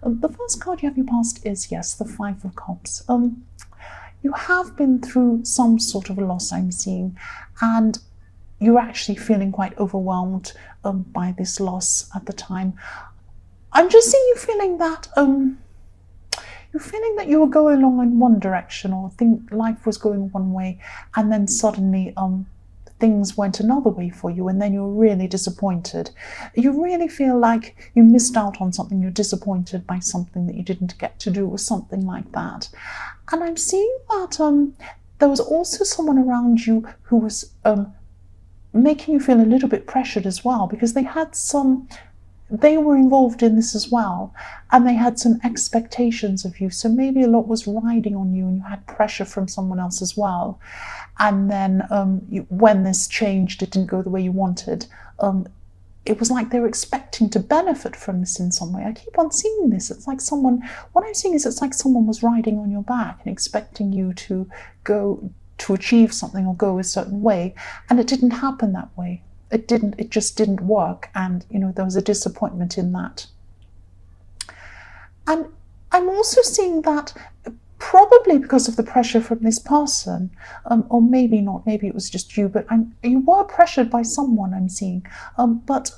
The first card you have your past is, yes, the Five of Cups. You have been through some sort of a loss, I'm seeing, and you're actually feeling quite overwhelmed by this loss at the time. I'm just seeing you feeling that you were going along in one direction, or think life was going one way, and then suddenly things went another way for you, and then you're really disappointed. You really feel like you missed out on something, you're disappointed by something that you didn't get to do, or something like that. And I'm seeing that there was also someone around you who was making you feel a little bit pressured as well, because they were involved in this as well, and they had some expectations of you. So maybe a lot was riding on you, and you had pressure from someone else as well. And then when this changed, it didn't go the way you wanted. It was like they were expecting to benefit from this in some way. I keep on seeing this. It's like what I'm seeing is it's like someone was riding on your back and expecting you to go to achieve something or go a certain way, and it didn't happen that way. It just didn't work, and there was a disappointment in that. And I'm also seeing that probably because of the pressure from this person, or maybe not, maybe it was just you, but you were pressured by someone, I'm seeing, but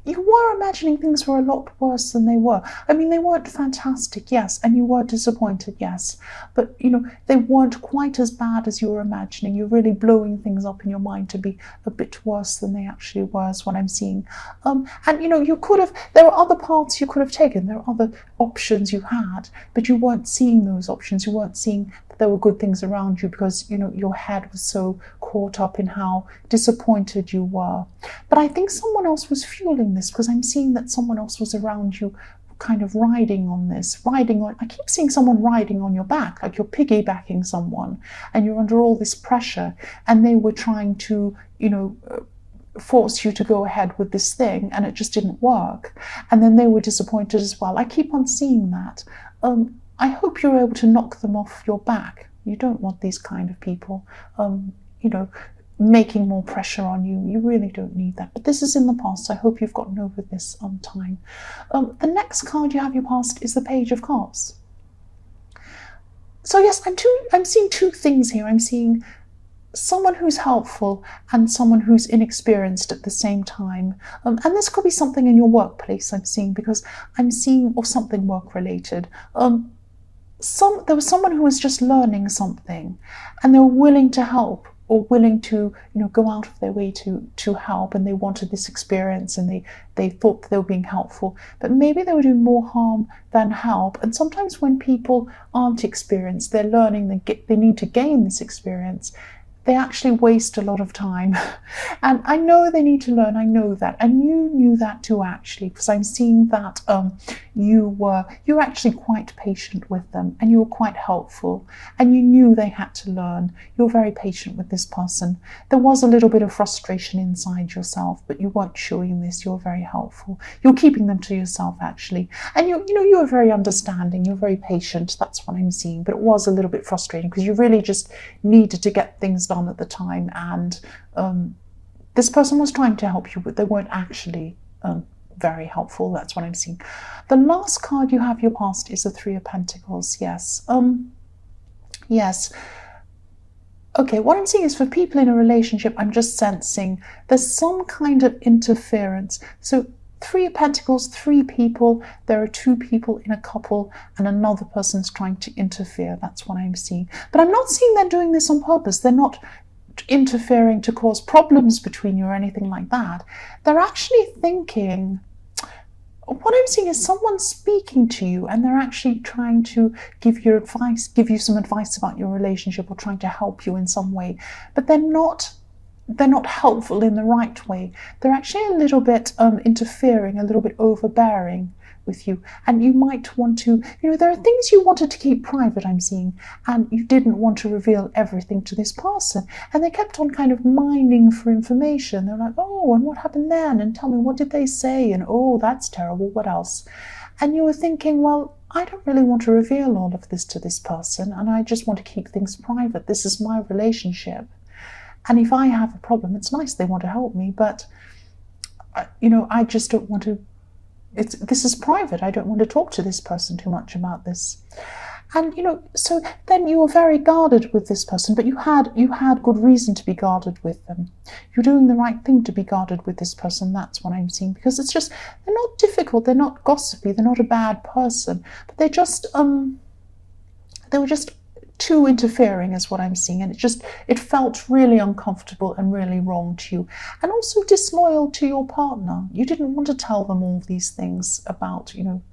you were imagining things were a lot worse than they were. I mean, they weren't fantastic, yes, and you were disappointed, yes, but they weren't quite as bad as you were imagining. You're really blowing things up in your mind to be a bit worse than they actually were, is what I'm seeing. And there were other paths you could have taken, there were other options you had, but you weren't seeing those options. You weren't seeing that there were good things around you, because your head was so caught up in how disappointed you were. But I think someone else was fueling this, because I'm seeing that someone else was around you kind of riding on this, I keep seeing someone riding on your back, like you're piggybacking someone, and you're under all this pressure, and they were trying to, force you to go ahead with this thing, and it just didn't work. And then they were disappointed as well. I keep on seeing that. I hope you're able to knock them off your back. You don't want these kind of people, making more pressure on you. You really don't need that. But this is in the past, so I hope you've gotten over this on time. The next card you have your past is the Page of Cups. So yes, I'm seeing two things here. I'm seeing someone who's helpful and someone who's inexperienced at the same time. And this could be something in your workplace, I'm seeing, because I'm seeing, or something work related. There was someone who was just learning something, and they were willing to help, or willing to go out of their way to help, and they wanted this experience, and they thought that they were being helpful, but maybe they were doing more harm than help. And sometimes when people aren't experienced, they're learning, they need to gain this experience, they actually waste a lot of time. And I know they need to learn, I know that, and you knew that too, actually, because I'm seeing that you were actually quite patient with them, and you were quite helpful, and you knew they had to learn. You were very patient with this person. There was a little bit of frustration inside yourself, but you weren't showing this. You were very helpful. You're keeping them to yourself, actually, and you were very understanding. You're very patient. That's what I'm seeing. But it was a little bit frustrating, because you really just needed to get things done at the time, and this person was trying to help you, but they weren't actually very helpful. That's what I'm seeing. The last card you have your past is the Three of Pentacles. Yes. Yes. Okay, what I'm seeing is for people in a relationship, I'm just sensing there's some kind of interference. So Three of Pentacles, three people, there are two people in a couple, and another person's trying to interfere. That's what I'm seeing. But I'm not seeing they're doing this on purpose. They're not interfering to cause problems between you or anything like that. They're actually thinking, what I'm seeing is someone speaking to you, and they're actually trying to give you some advice about your relationship, or trying to help you in some way. But they're not helpful in the right way. They're actually a little bit interfering, a little bit overbearing with you. And you might want to, there are things you wanted to keep private, I'm seeing, and you didn't want to reveal everything to this person. And they kept on kind of mining for information. They're like, oh, and what happened then? And tell me, what did they say? And oh, that's terrible, what else? And you were thinking, well, I don't really want to reveal all of this to this person, and I just want to keep things private. This is my relationship. And if I have a problem, it's nice they want to help me, but I just don't want to this is private. I don't want to talk to this person too much about this. And so then you were very guarded with this person, but you had good reason to be guarded with them. You're doing the right thing to be guarded with this person. That's what I'm seeing, because it's just, they're not difficult, they're not gossipy, they're not a bad person, but they were just too interfering, is what I'm seeing, and it felt really uncomfortable and really wrong to you, and also disloyal to your partner. You didn't want to tell them all these things about your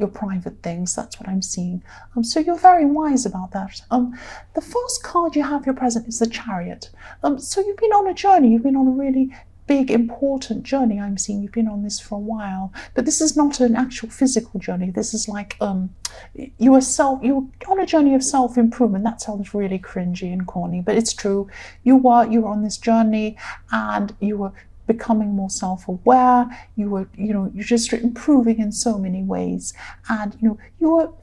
private things. That's what I'm seeing. So you're very wise about that. The first card you have your present is the Chariot. So you've been on a journey. You've been on a really big, important journey. I'm seeing you've been on this for a while, but this is not an actual physical journey. This is like you were on a journey of self-improvement. That sounds really cringy and corny, but it's true. You were on this journey, and you were becoming more self-aware. You're just improving in so many ways, and you weren't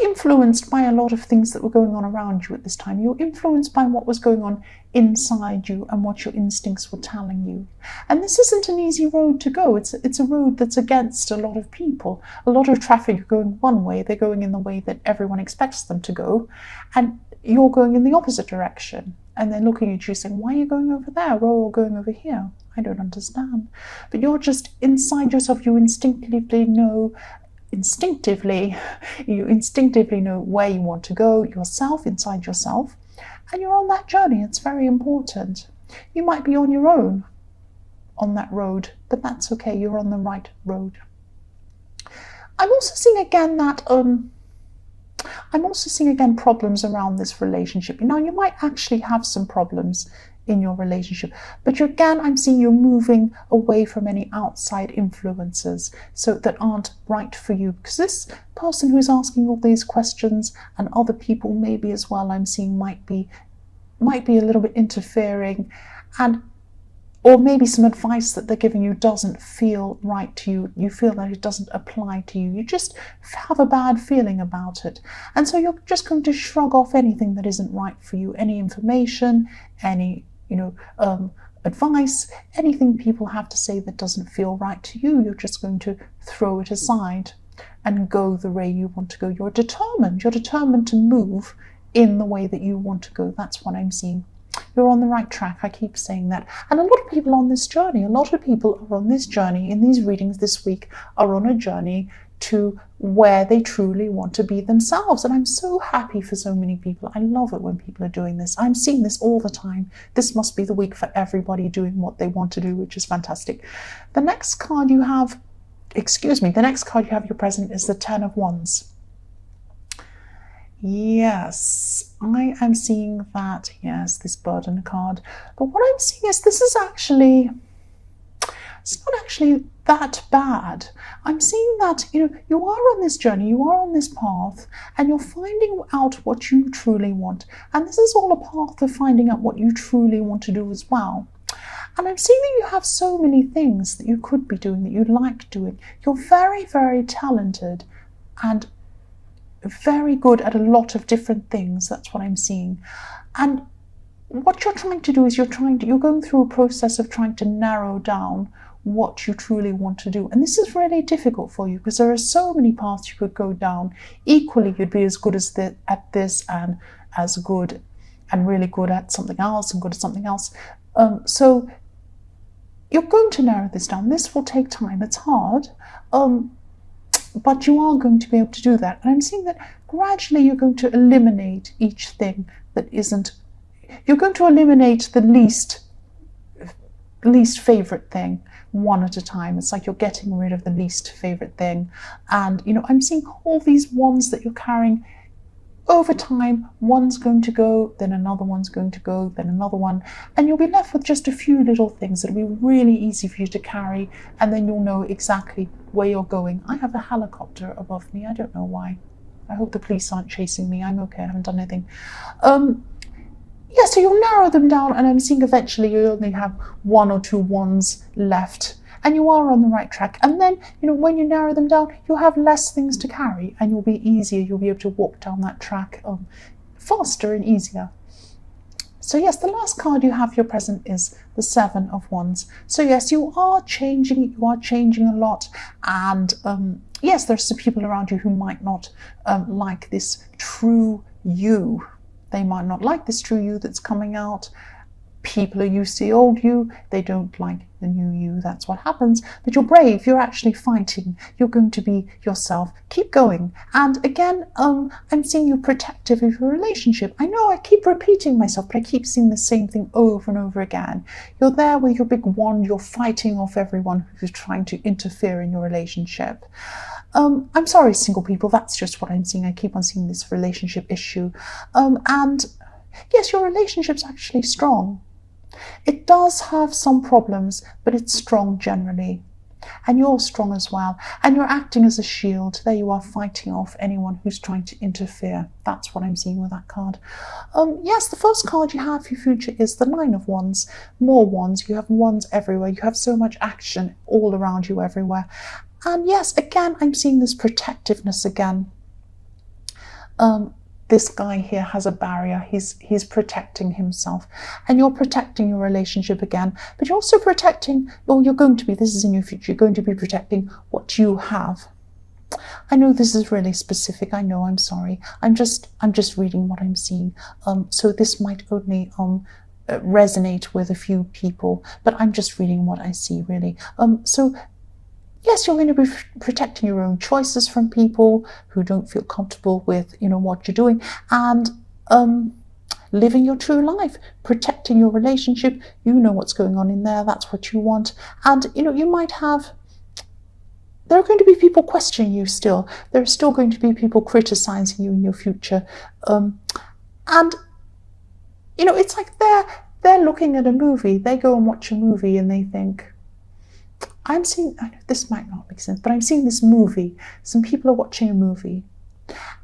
influenced by a lot of things that were going on around you at this time. You were influenced by what was going on inside you and what your instincts were telling you. And this isn't an easy road to go. It's a road that's against a lot of people. A lot of traffic are going one way. They're going in the way that everyone expects them to go, and you're going in the opposite direction. And they're looking at you saying, why are you going over there? We're all going over here. I don't understand. But you're just inside yourself. You instinctively know where you want to go yourself, inside yourself. And you're on that journey. It's very important. You might be on your own on that road, but that's okay. You're on the right road. I'm also seeing again that problems around this relationship. Now, you might actually have some problems in your relationship, but I'm seeing you're moving away from any outside influences that aren't right for you, because this person who's asking all these questions, and other people maybe as well, I'm seeing might be a little bit interfering, or maybe some advice that they're giving you doesn't feel right to you. You feel that it doesn't apply to you. You just have a bad feeling about it. And so you're just going to shrug off anything that isn't right for you, any information, any advice, anything people have to say that doesn't feel right to you. You're just going to throw it aside and go the way you want to go. You're determined to move in the way that you want to go. That's what I'm seeing. You're on the right track. I keep saying that. And a lot of people on this journey, in these readings this week, are on a journey to where they truly want to be themselves. And I'm so happy for so many people. I love it when people are doing this. I'm seeing this all the time. This must be the week for everybody doing what they want to do, which is fantastic. The next card you have your present is the Ten of Wands. Yes, I am seeing that. Yes, this burden card. But what I'm seeing is it's not actually that bad. I'm seeing that, you are on this journey, you are on this path, and you're finding out what you truly want. And this is all a path of finding out what you truly want to do as well. And I'm seeing that you have so many things that you could be doing, that you like doing. You're very, very talented and very good at a lot of different things. That's what I'm seeing. And what you're trying to do is you're going through a process of trying to narrow down what you truly want to do. And this is really difficult for you, because there are so many paths you could go down. Equally, you'd be as good at this, and as good and really good at something else, and good at something else. So you're going to narrow this down. This will take time. It's hard. But you are going to be able to do that. And I'm seeing that gradually you're going to eliminate each thing that isn't. You're going to eliminate the least favorite thing one at a time. It's like you're getting rid of the least favorite thing. And, I'm seeing all these wands that you're carrying. Over time, one's going to go, then another one's going to go, then another one, and you'll be left with just a few little things that'll be really easy for you to carry, and then you'll know exactly where you're going. I have a helicopter above me. I don't know why. I hope the police aren't chasing me. I'm okay. I haven't done anything. So you'll narrow them down, and I'm seeing eventually you only have one or two wands left. And you are on the right track. And then, when you narrow them down, you'll have less things to carry, and you'll be able to walk down that track faster and easier. So yes, the last card you have for your present is the Seven of Wands. So yes, you are changing a lot, and yes, there's some people around you who might not like this true you. They might not like this true you that's coming out. People are used to the old you, they don't like the new you. That's what happens. But you're brave, you're actually fighting, you're going to be yourself. Keep going. And again, I'm seeing you protective of your relationship. I know I keep repeating myself, but I keep seeing the same thing over and over again. You're there with your big wand, you're fighting off everyone who's trying to interfere in your relationship. I'm sorry, single people, that's just what I'm seeing. I keep on seeing this relationship issue. And yes, your relationship's actually strong. It does have some problems, but it's strong generally. And you're strong as well. And you're acting as a shield. There you are, fighting off anyone who's trying to interfere. That's what I'm seeing with that card. Yes, the first card you have for your future is the Nine of Wands. More wands. You have wands everywhere. You have so much action all around you everywhere. And yes, again, I'm seeing this protectiveness again. This guy here has a barrier. He's protecting himself, and you're protecting your relationship again, but you're also protecting, or you're going to be, this is in your future, you're going to be protecting what you have. I know this is really specific. I know, I'm sorry. I'm just reading what I'm seeing. So this might only resonate with a few people, but I'm just reading what I see really. So yes, you're going to be protecting your own choices from people who don't feel comfortable with, what you're doing, and living your true life, protecting your relationship. You know what's going on in there. That's what you want. And, you might have, there are going to be people questioning you still. There are still going to be people criticizing you in your future. And, it's like they're looking at a movie. They go and watch a movie and they think, I know this might not make sense, but I'm seeing this movie. Some people are watching a movie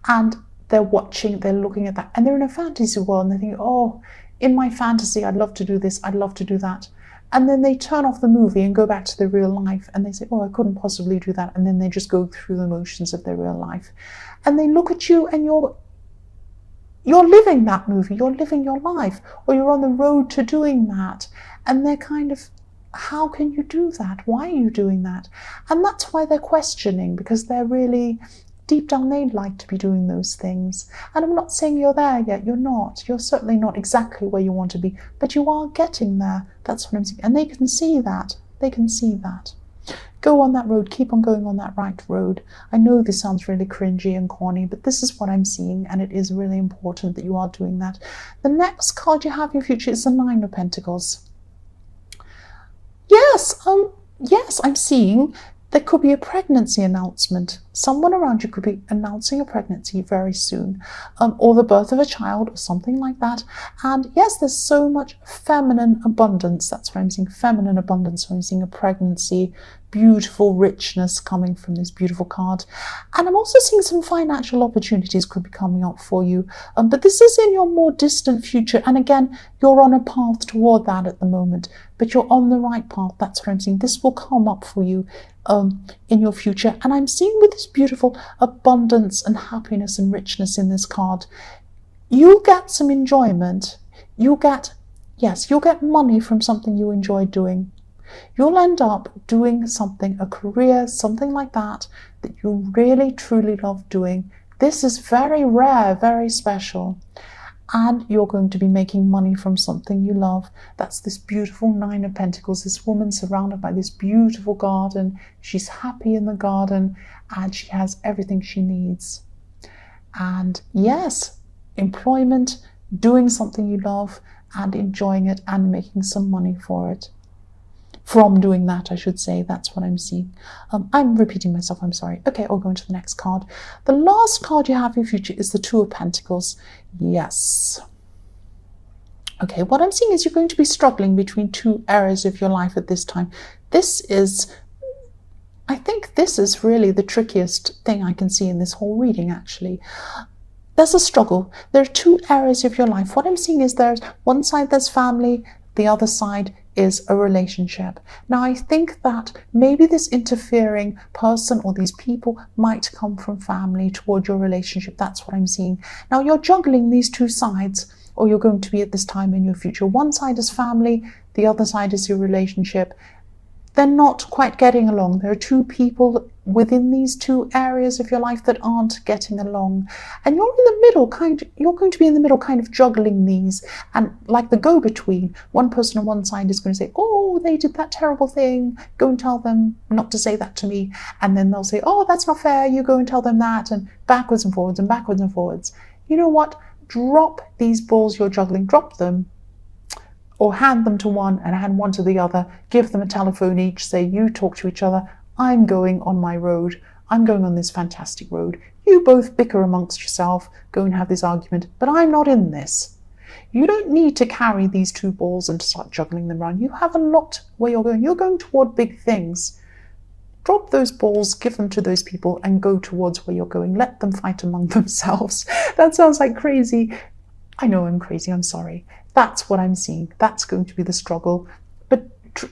and they're looking at that, and they're in a fantasy world and they think, oh, in my fantasy, I'd love to do this, I'd love to do that. And then they turn off the movie and go back to their real life and they say, oh, I couldn't possibly do that. And then they just go through the motions of their real life. And they look at you and you're living that movie, you're living your life, or you're on the road to doing that. And they're kind of, how can you do that? Why are you doing that? And that's why they're questioning, because they're really, deep down, they'd like to be doing those things. And I'm not saying you're there yet. You're not. You're certainly not exactly where you want to be, but you are getting there. That's what I'm saying. And they can see that. They can see that. Go on that road. Keep on going on that right road. I know this sounds really cringy and corny, but this is what I'm seeing, and it is really important that you are doing that. The next card you have in your future is the Nine of Pentacles. Yes, I'm seeing there could be a pregnancy announcement. Someone around you could be announcing a pregnancy very soon, or the birth of a child or something like that. And yes, there's so much feminine abundance. That's what I'm seeing, feminine abundance. So I'm seeing a pregnancy, beautiful richness coming from this beautiful card. And I'm also seeing some financial opportunities could be coming up for you. But this is in your more distant future. And again, you're on a path toward that at the moment, but you're on the right path. That's what I'm seeing. This will come up for you in your future. And I'm seeing with this beautiful abundance and happiness and richness in this card, you'll get some enjoyment. You'll get money from something you enjoy doing. You'll end up doing something, a career, something like that you really, truly love doing. This is very rare, very special. And you're going to be making money from something you love. That's this beautiful Nine of Pentacles, this woman surrounded by this beautiful garden. She's happy in the garden and she has everything she needs. And yes, employment, doing something you love and enjoying it and making some money for it. From doing that, I should say. That's what I'm seeing. I'm repeating myself, I'm sorry. Okay, I'll go into the next card. The last card you have in your future is the Two of Pentacles. Yes. Okay, what I'm seeing is you're going to be struggling between two areas of your life at this time. I think this is really the trickiest thing I can see in this whole reading, actually. There's a struggle. There are two areas of your life. What I'm seeing is there's one side, there's family, the other side is a relationship. Now, I think that maybe this interfering person or these people might come from family toward your relationship. That's what I'm seeing. Now, you're juggling these two sides. or you're going to be at this time in your future. One side is family, the other side is your relationship. They're not quite getting along. There are two people within these two areas of your life that aren't getting along. And you're in the middle, you're going to be in the middle kind of juggling these. And like the go-between, one person on one side is going to say, oh, they did that terrible thing. Go and tell them not to say that to me. And then they'll say, oh, that's not fair. You go and tell them that. And backwards and forwards and backwards and forwards. You know what? Drop these balls you're juggling. Drop them. Or hand them to one and hand one to the other, give them a telephone each, say, you talk to each other, I'm going on my road, I'm going on this fantastic road. You both bicker amongst yourself, go and have this argument, but I'm not in this. You don't need to carry these two balls and start juggling them around. You have a lot where you're going. You're going toward big things. Drop those balls, give them to those people, and go towards where you're going. Let them fight among themselves. That sounds like crazy. I know I'm crazy, I'm sorry. That's what I'm seeing. That's going to be the struggle. But,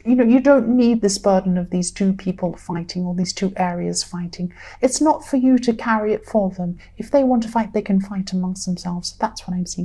you don't need this burden of these two people fighting or these two areas fighting. It's not for you to carry it for them. If they want to fight, they can fight amongst themselves. That's what I'm seeing.